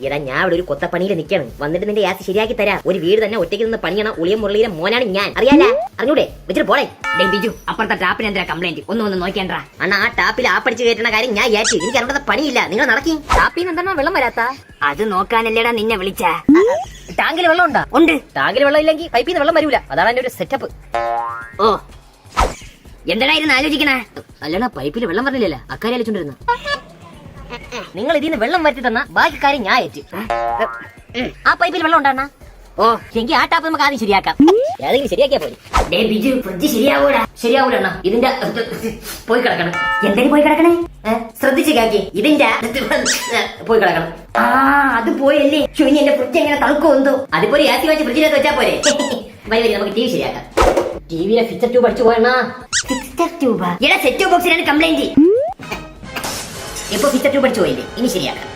എടാ ഞാൻ ഇവിടെ ഒരു കൊത്തപ്പണിയിൽ നിൽക്കണം. വന്നിട്ട് നിന്റെ ഗ്യാസ് ശരിയാക്കി തരാം. ഒരു വീട് തന്നെ ഒറ്റയ്ക്ക് നിന്ന് പണിയണ ഉളിയ മുരളിയുടെ മോനാണ് ഞാൻ. അറിയാല അറിഞ്ഞൂടെ? വെച്ചിട്ട് പോളെ. ബിജു, അപ്പുറത്തെ ടാപ്പിന് എന്താ കംപ്ലൈന്റ്? ഒന്ന് നോക്കിയാ അണ്ണാ ആ ടാപ്പിൽ ആപ്പടിച്ച് കയറ്റുന്ന കാര്യം ഞാൻ ഏറ്റി. എനിക്ക് അറിയാത്ത പണിയില്ല. നിങ്ങൾ നടക്കി. ടാപ്പിന്ന് എന്താണോ വെള്ളം വരാത്ത? അത് നോക്കാനല്ലേടാ നിന്നെ വിളിച്ച. ടാങ്കിൽ വെള്ളം ഉണ്ടാ? ഉണ്ട്. ടാങ്കിൽ വെള്ളം ഇല്ലെങ്കിൽ പൈപ്പിൽ നിന്ന് വെള്ളം വരൂല. അതാണ് എന്റെ ഒരു സെറ്റപ്പ്. ഓ, എന്തായിരുന്നു ആലോചിക്കണേ? അല്ലണ പൈപ്പിൽ വെള്ളം പറഞ്ഞില്ലല്ലോ. അക്കാര്യം ആലോചിച്ചോണ്ടിരുന്നു. നിങ്ങൾ ഇതിന്ന് വെള്ളം വരുത്തി തന്ന ബാക്കി കാര്യം ഞാൻ ഏറ്റ്. ആ പൈപ്പിൽ വെള്ളം ഉണ്ടാ? ഓ, എങ്കിൽ ആ ടാപ്പ് നമുക്ക് ആദ്യം ശരിയാക്കാം. ഏതെങ്കിലും ശരിയാക്കിയാ പോയി. ബിജു, ഫ്രിഡ്ജ് ശരിയാവൂടാ. ശരിയാവൂല അണ്ണാ. ഇതിന്റെ പോയി കിടക്കണം. എന്തിനു പോയി കിടക്കണേ? ശ്രദ്ധിച്ച് കേക്കി. ഇതിന്റെ പോയി കിടക്കണം. ആ, അത് പോയല്ലേ. ഇനി എന്റെ ഫ്രിഡ്ജ് എങ്ങനെ തണുക്കുമെന്തോ. അതിപ്പോ ഒരു AC വെച്ച് ഫ്രിഡ്ജിനകത്ത് വെച്ചാ പോരെ. വരി വരി നമുക്ക് TV ശരിയാക്കാം. ടിവിയിലെ ഫിക്സർ ട്യൂബ് അടിച്ചു പോയണ്ണാ. Fixer tube? എടാ, സെറ്റ് ബോക്സിനാണ് കംപ്ലൈന്റ്. ഇപ്പൊ ഫിക്സർ ട്യൂബ് അടിച്ചു പോയില്ലേ? ഇനി ശരിയാക്കാം.